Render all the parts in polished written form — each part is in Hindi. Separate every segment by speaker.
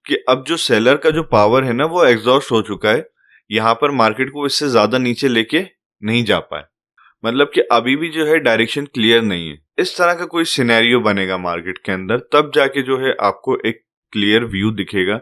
Speaker 1: कि अब जो सेलर का जो पावर है ना वो एग्जॉस्ट हो चुका है। यहाँ पर मार्केट को इससे ज्यादा नीचे लेके नहीं जा पाए, मतलब कि अभी भी जो है डायरेक्शन क्लियर नहीं है। इस तरह का कोई सिनेरियो बनेगा मार्केट के अंदर, तब जाके जो है आपको एक क्लियर व्यू दिखेगा।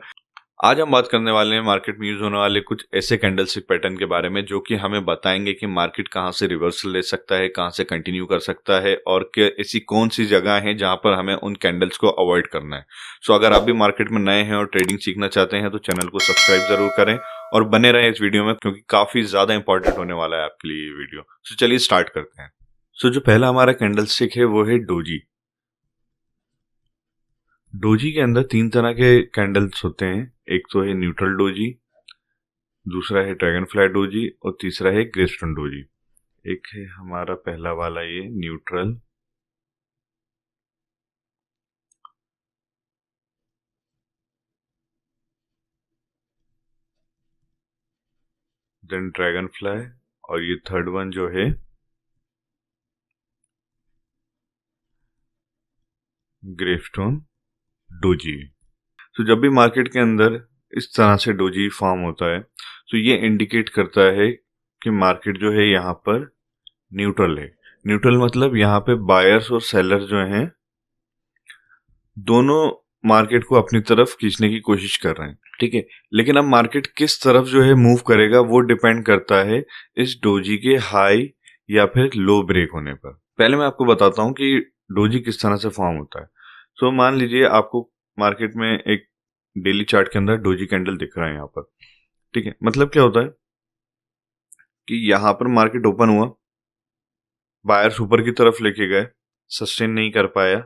Speaker 1: आज हम बात करने वाले हैं मार्केट में यूज होने वाले कुछ ऐसे कैंडलस्टिक पैटर्न के बारे में जो कि हमें बताएंगे कि मार्केट कहां से रिवर्सल ले सकता है, कहां से कंटिन्यू कर सकता है, और कि ऐसी कौन सी जगह है जहां पर हमें उन कैंडल्स को अवॉइड करना है। सो अगर आप भी मार्केट में नए हैं और ट्रेडिंग सीखना चाहते हैं तो चैनल को सब्सक्राइब जरूर करें और बने रहें इस वीडियो में, क्योंकि काफी ज्यादा इंपॉर्टेंट होने वाला है आपके लिए ये वीडियो। सो चलिए स्टार्ट करते हैं। सो जो पहला हमारा कैंडलस्टिक है वो है डोजी। डोजी के अंदर तीन तरह के कैंडल्स होते हैं। एक तो है न्यूट्रल डोजी, दूसरा है ड्रैगन फ्लाई डोजी और तीसरा है ग्रेस्टोन डोजी। एक है हमारा पहला वाला ये न्यूट्रल, देन ड्रैगन फ्लाई, और ये थर्ड वन जो है ग्रेस्टोन डोजी। तो जब भी मार्केट के अंदर इस तरह से डोजी फॉर्म होता है तो ये इंडिकेट करता है कि मार्केट जो है यहाँ पर न्यूट्रल है। न्यूट्रल मतलब यहाँ पे बायर्स और सेलर जो हैं दोनों मार्केट को अपनी तरफ खींचने की कोशिश कर रहे हैं, ठीक है। लेकिन अब मार्केट किस तरफ जो है मूव करेगा वो डिपेंड करता है इस डोजी के हाई या फिर लो ब्रेक होने पर। पहले मैं आपको बताता हूँ कि डोजी किस तरह से फॉर्म होता है। सो मान लीजिए आपको मार्केट में एक डेली चार्ट के अंदर डोजी कैंडल दिख रहा है यहाँ पर, ठीक है। मतलब क्या होता है कि यहाँ पर मार्केट ओपन हुआ, बायर्स ऊपर की तरफ लेके गए, सस्टेन नहीं कर पाया,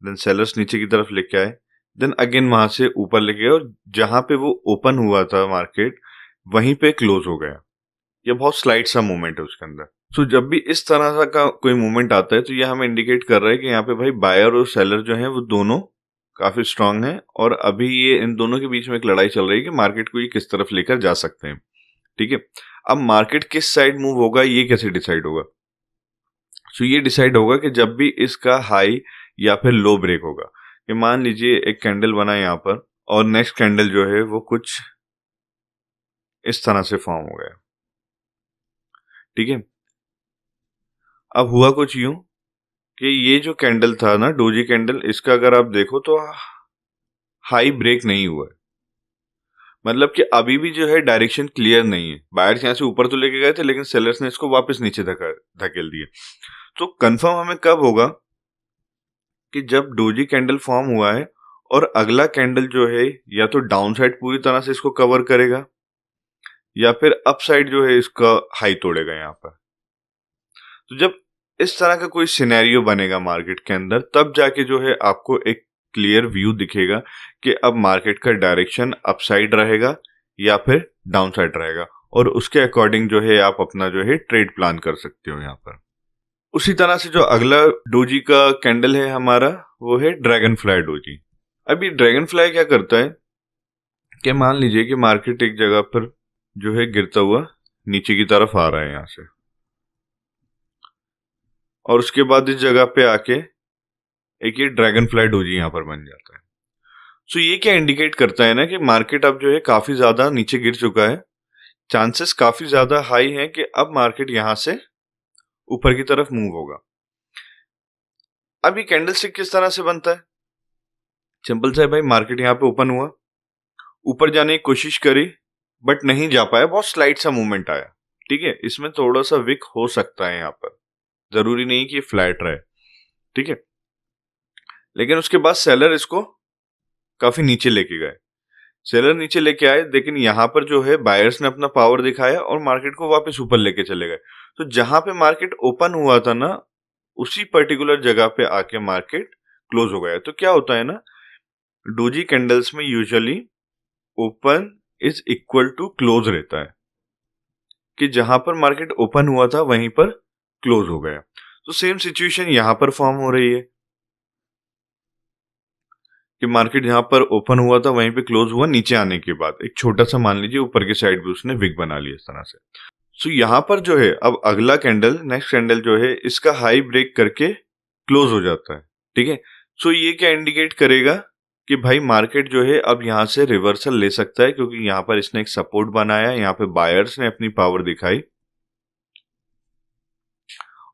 Speaker 1: देन सेलर्स नीचे की तरफ लेके आए, देन अगेन वहां से ऊपर लेके गए, और जहां पे वो ओपन हुआ था मार्केट वहीं पे क्लोज हो गया। ये बहुत स्लाइड सा मूवमेंट है उसके अंदर। सो जब भी इस तरह का कोई मूवमेंट आता है तो ये हमें इंडिकेट कर रहा है कि यहाँ पे भाई बायर और सेलर जो है वो दोनों काफी स्ट्रांग है, और अभी ये इन दोनों के बीच में एक लड़ाई चल रही है कि मार्केट को ये किस तरफ लेकर जा सकते हैं, ठीक है। अब मार्केट किस साइड मूव होगा ये कैसे डिसाइड होगा? सो ये डिसाइड होगा कि जब भी इसका हाई या फिर लो ब्रेक होगा। कि मान लीजिए एक कैंडल बना यहाँ पर और नेक्स्ट कैंडल जो है वो कुछ इस तरह से फॉर्म हो गया, ठीक है। अब हुआ कुछ यूं कि ये जो कैंडल था ना डोजी कैंडल, इसका अगर आप देखो तो हाई ब्रेक नहीं हुआ है। मतलब कि अभी भी जो है डायरेक्शन क्लियर नहीं है। बायर्स यहाँ से ऊपर तो लेके गए थे लेकिन सेलर्स ने इसको वापस नीचे धकेल दिया। तो कंफर्म हमें कब होगा कि जब डोजी कैंडल फॉर्म हुआ है और अगला कैंडल जो है या तो डाउन साइड पूरी तरह से इसको कवर करेगा या फिर अप साइड जो है इसका हाई तोड़ेगा यहाँ पर। तो जब इस तरह का कोई सिनेरियो बनेगा मार्केट के अंदर, तब जाके जो है आपको एक क्लियर व्यू दिखेगा कि अब मार्केट का डायरेक्शन अप साइड रहेगा या फिर डाउन साइड रहेगा, और उसके अकॉर्डिंग जो है आप अपना जो है ट्रेड प्लान कर सकते हो यहाँ पर। उसी तरह से जो अगला डोजी का कैंडल है हमारा वो है ड्रैगन फ्लाई डोजी। अभी ड्रैगन फ्लाई क्या करता है कि मान लीजिए कि मार्केट एक जगह पर जो है गिरता हुआ नीचे की तरफ आ रहा है यहाँ से, और उसके बाद इस जगह पे आके एक ये ड्रैगन फ्लाई डोजी यहाँ पर बन जाता है। सो ये क्या इंडिकेट करता है ना कि मार्केट अब जो है काफी ज्यादा नीचे गिर चुका है, चांसेस काफी ज्यादा हाई है कि अब मार्केट यहां से ऊपर की तरफ मूव होगा। अब ये कैंडलस्टिक किस तरह से बनता है? सिंपल सा है भाई, मार्केट यहाँ पे ओपन हुआ, ऊपर जाने की कोशिश करी बट नहीं जा पाया, बहुत स्लाइड सा मूवमेंट आया, ठीक है। इसमें थोड़ा सा विक हो सकता है यहाँ पर, जरूरी नहीं कि फ्लैट रहे, ठीक है। लेकिन उसके बाद सेलर इसको काफी नीचे लेके गए, सेलर नीचे लेके आए, लेकिन यहाँ पर जो है बायर्स ने अपना पावर दिखाया और मार्केट को वापस ऊपर लेके चले गए। तो जहां पे मार्केट ओपन हुआ था ना उसी पर्टिकुलर जगह पे आके मार्केट क्लोज हो गया। तो क्या होता है ना, डोजी कैंडल्स में usually open is equal to close रहता है, कि जहां पर मार्केट ओपन हुआ था वहीं पर क्लोज हो गया। तो सेम सिचुएशन यहां पर फॉर्म हो रही है कि मार्केट यहां पर ओपन हुआ था वहीं पे क्लोज हुआ, नीचे आने के बाद एक छोटा सा मान लीजिए ऊपर की साइड भी उसने विक बना लिया इस तरह से। सो यहां पर जो है अब अगला कैंडल नेक्स्ट कैंडल जो है इसका हाई ब्रेक करके क्लोज हो जाता है, ठीक है। सो ये क्या इंडिकेट करेगा कि भाई मार्केट जो है अब यहाँ से रिवर्सल ले सकता है, क्योंकि यहाँ पर इसने एक सपोर्ट बनाया, यहाँ पे बायर्स ने अपनी पावर दिखाई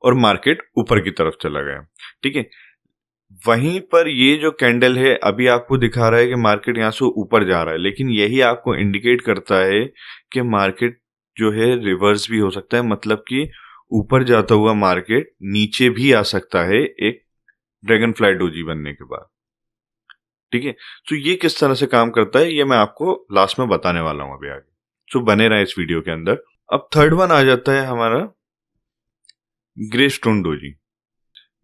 Speaker 1: और मार्केट ऊपर की तरफ चला गया। ठीक है, वहीं पर ये जो कैंडल है अभी आपको दिखा रहा है कि मार्केट यहाँ से ऊपर जा रहा है, लेकिन यही आपको इंडिकेट करता है कि मार्केट जो है रिवर्स भी हो सकता है, मतलब कि ऊपर जाता हुआ मार्केट नीचे भी आ सकता है एक ड्रैगन फ्लाई डोजी बनने के बाद। ठीक है, तो ये किस तरह से काम करता है ये मैं आपको लास्ट में बताने वाला हूं अभी आगे, तो बने रहे इस वीडियो के अंदर। अब थर्ड वन आ जाता है हमारा ग्रेस्टोन डोजी।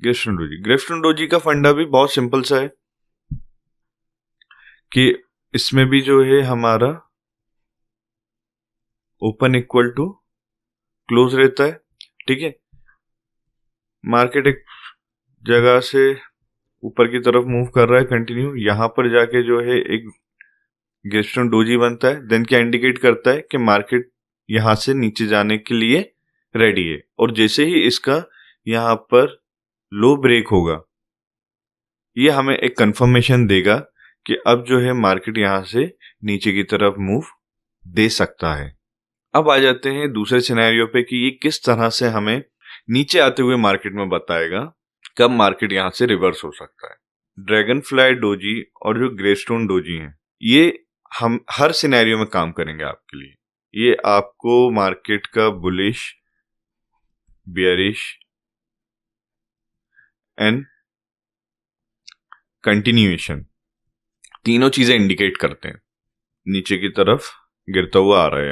Speaker 1: ग्रेस्टोन डोजी का फंडा भी बहुत सिंपल सा है कि इसमें भी जो है हमारा ओपन इक्वल टू क्लोज रहता है। ठीक है, मार्केट एक जगह से ऊपर की तरफ मूव कर रहा है कंटिन्यू, यहां पर जाके जो है एक ग्रेस्टोन डोजी बनता है, देन क्या इंडिकेट करता है कि मार्केट यहां से नीचे जाने के लिए रेडी है, और जैसे ही इसका यहां पर लो ब्रेक होगा ये हमें एक कंफर्मेशन देगा कि अब जो है मार्केट यहां से नीचे की तरफ मूव दे सकता है। अब आ जाते हैं दूसरे सिनेरियो पे कि ये किस तरह से हमें नीचे आते हुए मार्केट में बताएगा कब मार्केट यहां से रिवर्स हो सकता है। ड्रैगन फ्लाई डोजी और जो ग्रेस्टोन डोजी हैं ये हम हर सिनेरियो में काम करेंगे आपके लिए। ये आपको मार्केट का बुलिश, बियरिश एंड कंटिन्यूएशन तीनों चीजें इंडिकेट करते हैं। नीचे की तरफ गिरता हुआ आ रहा है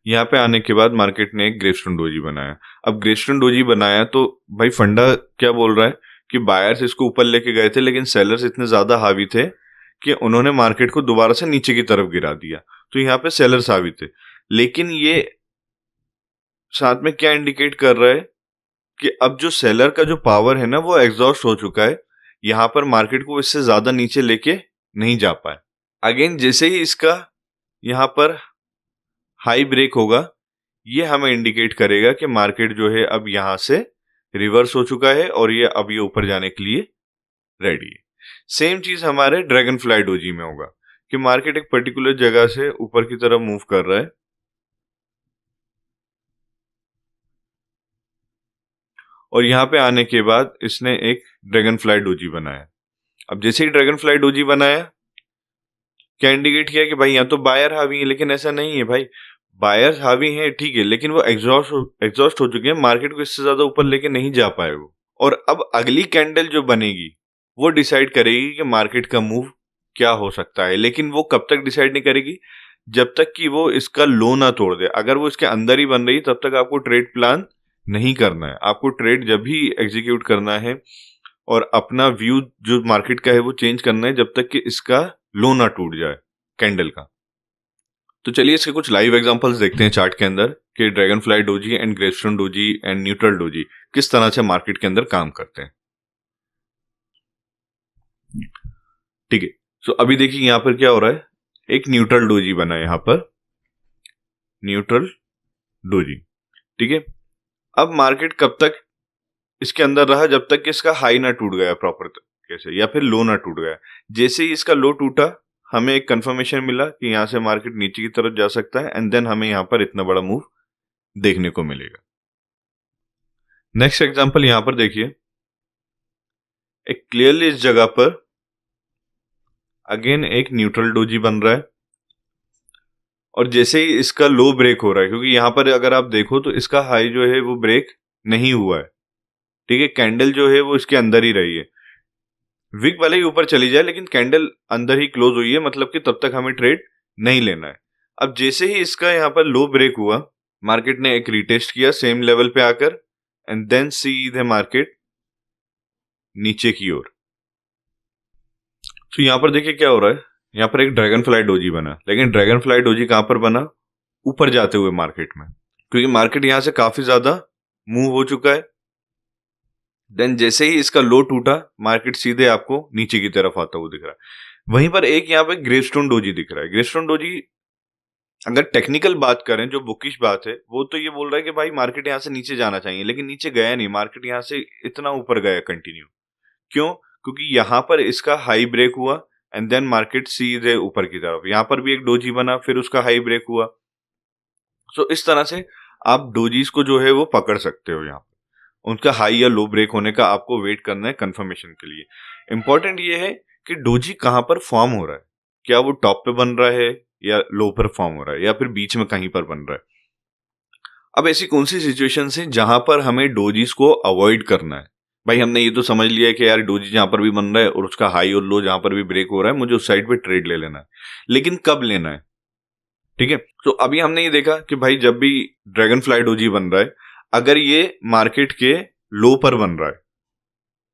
Speaker 1: यहाँ पे आने के बाद मार्केट ने एक ग्रेस्टोन डोजी बनाया। अब ग्रेस्टोन डोजी बनाया तो भाई फंडा क्या बोल रहा है कि बायर्स इसको ऊपर लेके गए थे, लेकिन सेलर्स इतने ज्यादा हावी थे कि उन्होंने मार्केट को दोबारा से नीचे की तरफ गिरा दिया, तो यहाँ पे सेलर्स हावी थे। लेकिन ये साथ में क्या इंडिकेट कर रहा है कि अब जो सेलर का जो पावर है ना वो एग्जॉस्ट हो चुका है, यहां पर मार्केट को इससे ज्यादा नीचे लेके नहीं जा पाए। अगेन जैसे ही इसका यहां पर हाई ब्रेक होगा ये हमें इंडिकेट करेगा कि मार्केट जो है अब यहां से रिवर्स हो चुका है और ये अब ये ऊपर जाने के लिए रेडी है। सेम चीज हमारे ड्रैगन फ्लाई डोजी में होगा कि मार्केट एक पर्टिकुलर जगह से ऊपर की तरफ मूव कर रहा है और यहां पे आने के बाद इसने एक ड्रैगन फ्लाई डोजी बनाया। अब जैसे ही ड्रैगन फ्लाई डोजी बनाया क्या इंडिकेट किया कि भाई यहाँ तो बायर हावी है, लेकिन ऐसा नहीं है भाई, बायर्स हावी हैं ठीक है, लेकिन वो एग्जॉस्ट हो चुके हैं, मार्केट को इससे ज्यादा ऊपर लेके नहीं जा पाए वो। और अब अगली कैंडल जो बनेगी वो डिसाइड करेगी कि मार्केट का मूव क्या हो सकता है, लेकिन वो कब तक डिसाइड नहीं करेगी जब तक कि वो इसका लो ना तोड़ दे। अगर वो इसके अंदर ही बन रही है तब तक आपको ट्रेड प्लान नहीं करना है, आपको ट्रेड जब भी एग्जीक्यूट करना है और अपना व्यू जो मार्केट का है वो चेंज करना है जब तक कि इसका लो ना टूट जाए कैंडल का। तो चलिए इसके कुछ लाइव एग्जांपल्स देखते हैं चार्ट के अंदर कि dragonfly doji and gravestone doji and neutral doji किस तरह से मार्केट के अंदर काम करते हैं। ठीक है, सो अभी देखिए यहां पर क्या हो रहा है, एक न्यूट्रल डोजी बना है यहां पर, न्यूट्रल डोजी। ठीक है, अब मार्केट कब तक इसके अंदर रहा जब तक कि इसका हाई ना टूट गया प्रॉपर तरीके से या फिर लो ना टूट गया। जैसे ही इसका लो टूटा हमें एक कंफर्मेशन मिला कि यहां से मार्केट नीचे की तरफ जा सकता है एंड देन हमें यहां पर इतना बड़ा मूव देखने को मिलेगा। नेक्स्ट एग्जांपल यहां पर देखिए, एक क्लियरली इस जगह पर अगेन एक न्यूट्रल डोजी बन रहा है और जैसे ही इसका लो ब्रेक हो रहा है, क्योंकि यहां पर अगर आप देखो तो इसका हाई जो है वो ब्रेक नहीं हुआ है। ठीक है, कैंडल जो है वो इसके अंदर ही रही है, विक भले ही ऊपर चली जाए लेकिन कैंडल अंदर ही क्लोज हुई है, मतलब कि तब तक हमें ट्रेड नहीं लेना है। अब जैसे ही इसका यहां पर लो ब्रेक हुआ मार्केट ने एक रीटेस्ट किया सेम लेवल पे आकर एंड देन सीधे मार्केट नीचे की ओर। तो यहां पर देखिए क्या हो रहा है, यहां पर एक ड्रैगन फ्लाई डोजी बना, लेकिन ड्रैगन फ्लाई डोजी कहां पर बना, ऊपर जाते हुए मार्केट में, क्योंकि मार्केट यहां से काफी ज्यादा मूव हो चुका है। देन जैसे ही इसका लो टूटा मार्केट सीधे आपको नीचे की तरफ आता हुआ दिख रहा है। वहीं पर एक यहाँ पे ग्रेस्टोन डोजी दिख रहा है। ग्रेस्टोन डोजी अगर टेक्निकल बात करें, जो बुकिश बात है, वो तो ये बोल रहा है कि भाई मार्केट यहाँ से नीचे जाना चाहिए, लेकिन नीचे गया नहीं, मार्केट यहाँ से इतना ऊपर गया कंटिन्यू। क्यों? क्योंकि यहाँ पर इसका हाई ब्रेक हुआ एंड देन मार्केट सीधे ऊपर की तरफ, यहाँ पर भी एक डोजी बना, फिर उसका हाई ब्रेक हुआ। सो इस तरह से आप डोजीज को जो है वो पकड़ सकते हो। यहाँ पर उनका हाई या लो ब्रेक होने का आपको वेट करना है कंफर्मेशन के लिए। इंपॉर्टेंट ये है कि डोजी कहाँ पर फॉर्म हो रहा है, क्या वो टॉप पे बन रहा है या लो पर फॉर्म हो रहा है या फिर बीच में कहीं पर बन रहा है। अब ऐसी कौन सी सिचुएशन है जहां पर हमें डोजीज को अवॉइड करना है? भाई हमने ये तो समझ लिया है कि यार डोजी जहां पर भी बन रहा है और उसका हाई और लो जहां पर भी ब्रेक हो रहा है, मुझे उस साइड पे ट्रेड ले लेना है, लेकिन कब लेना है? ठीक है, तो अभी हमने ये देखा कि भाई जब भी ड्रैगन फ्लाई डोजी बन रहा है, अगर ये मार्केट के लो पर बन रहा है,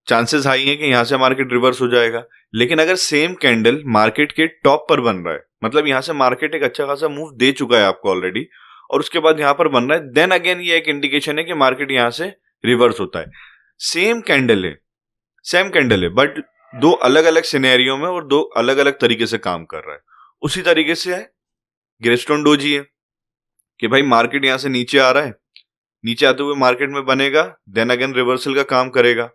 Speaker 1: चांसेस हाई है कि यहां से मार्केट रिवर्स हो जाएगा। लेकिन अगर सेम कैंडल मार्केट के टॉप पर बन रहा है, मतलब यहां से मार्केट एक अच्छा खासा मूव दे चुका है आपको ऑलरेडी, और उसके बाद यहां पर बन रहा है, देन अगेन ये एक इंडिकेशन है कि मार्केट यहां से रिवर्स होता है। सेम कैंडल है बट दो अलग अलग सिनेरियो में और दो अलग अलग तरीके से काम कर रहा है। उसी तरीके से है ग्रेस्टोन डोजी है कि भाई मार्केट यहां से नीचे आ रहा है, नीचे आते हुए मार्केट में बनेगा, देन अगेन रिवर्सल का काम करेगा,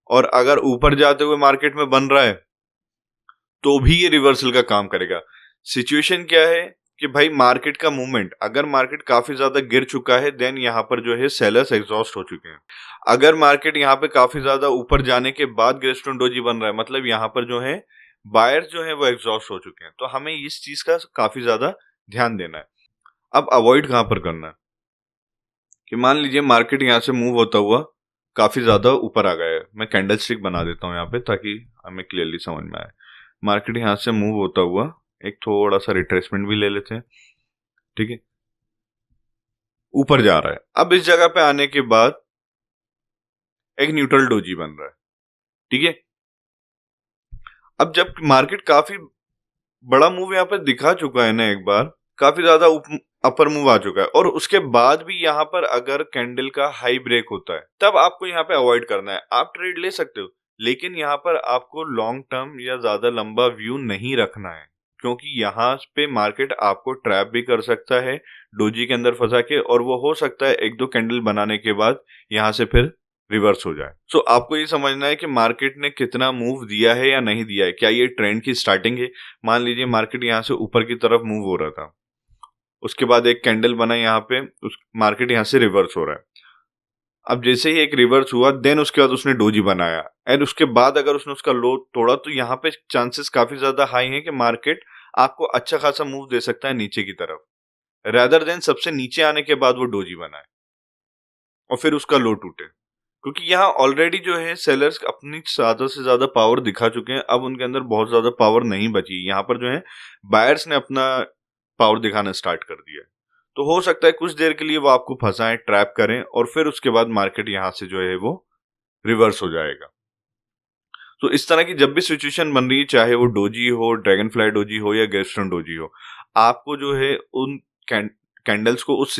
Speaker 1: और अगर ऊपर जाते हुए मार्केट में बन रहा है तो भी ये रिवर्सल का काम करेगा। सिचुएशन क्या है कि भाई मार्केट का मूवमेंट, अगर मार्केट काफी ज्यादा गिर चुका है देन यहाँ पर जो है सेलर्स एग्जॉस्ट हो चुके हैं। अगर मार्केट यहाँ पे काफी ज्यादा ऊपर जाने के बाद ग्रेस्टोन डोजी बन रहा है, मतलब यहाँ पर जो है बायर्स जो है वो एग्जॉस्ट हो चुके हैं। तो हमें इस चीज का काफी ज्यादा ध्यान देना है। अब अवॉइड कहां पर करना है कि मान लीजिए मार्केट यहाँ से मूव होता हुआ काफी ज्यादा ऊपर आ गया है। मैं कैंडल स्टिक बना देता हूँ यहाँ पे ताकि हमें क्लियरली समझ में आए। मार्केट यहाँ से मूव होता हुआ एक थोड़ा सा रिट्रेसमेंट भी ले लेते हैं, ठीक है, ऊपर जा रहा है। अब इस जगह पे आने के बाद एक न्यूट्रल डोजी बन रहा है, ठीक है। अब जब मार्केट काफी बड़ा मूव यहाँ पे दिखा चुका है ना, एक बार काफी ज्यादा अपर मूव आ चुका है, और उसके बाद भी यहाँ पर अगर कैंडल का हाई ब्रेक होता है, तब आपको यहाँ पे अवॉइड करना है। आप ट्रेड ले सकते हो, लेकिन यहाँ पर आपको लॉन्ग टर्म या ज्यादा लंबा व्यू नहीं रखना है, क्योंकि यहाँ पे मार्केट आपको ट्रैप भी कर सकता है डोजी के अंदर फंसा के, और वो हो सकता है एक दो कैंडल बनाने के बाद यहाँ से फिर रिवर्स हो जाए। सो आपको ये समझना है कि मार्केट ने कितना मूव दिया है या नहीं दिया है। क्या ये ट्रेंड की स्टार्टिंग है? मान लीजिए मार्केट यहाँ से ऊपर की तरफ मूव हो रहा था, उसके बाद एक कैंडल बना यहाँ पे, उस मार्केट यहाँ से रिवर्स हो रहा है। अब जैसे ही एक रिवर्स हुआ देन उसके बाद उसने डोजी बनाया, एंड उसके बाद अगर उसने उसका लो तोड़ा, तो यहाँ पे चांसेस काफी ज्यादा हाई हैं कि मार्केट आपको अच्छा खासा मूव दे सकता है नीचे की तरफ, रेदर देन सबसे नीचे आने के बाद वो डोजी बनाए और फिर उसका लो टूटे। क्योंकि यहाँ ऑलरेडी जो है सेलर्स अपनी ज्यादा से ज्यादा पावर दिखा चुके हैं, अब उनके अंदर बहुत ज्यादा पावर नहीं बची। यहाँ पर जो है बायर्स ने अपना पावर दिखाना स्टार्ट कर दिया है। तो हो सकता है कुछ देर के लिए वो आपको फंसाएं, ट्रैप करें, और फिर उसके बाद मार्केट यहाँ से जो है वो रिवर्स हो जाएगा। तो इस तरह की जब भी सिचुएशन बन रही है, चाहे वो डोजी हो, ड्रैगन फ्लाई डोजी हो या ग्रेस्टोन डोजी हो, आपको जो है उन कैंडल्स को उस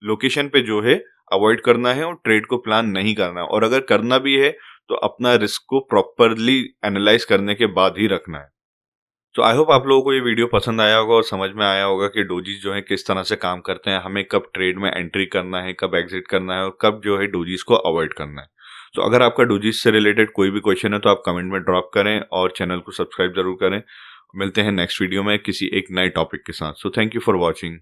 Speaker 1: लोकेशन पे जो है अवॉइड करना है और ट्रेड को प्लान नहीं करना है। और अगर करना भी है तो अपना रिस्क को प्रॉपरली एनालाइज करने के बाद ही रखना है। तो आई होप आप लोगों को ये वीडियो पसंद आया होगा और समझ में आया होगा कि डोजीज जो है किस तरह से काम करते हैं, हमें कब ट्रेड में एंट्री करना है, कब एग्जिट करना है, और कब जो है डोजीज को अवॉइड करना है। तो अगर आपका डोजीज से रिलेटेड कोई भी क्वेश्चन है तो आप कमेंट में ड्रॉप करें और चैनल को सब्सक्राइब जरूर करें। मिलते हैं नेक्स्ट वीडियो में किसी एक नए टॉपिक के साथ। So thank you for watching.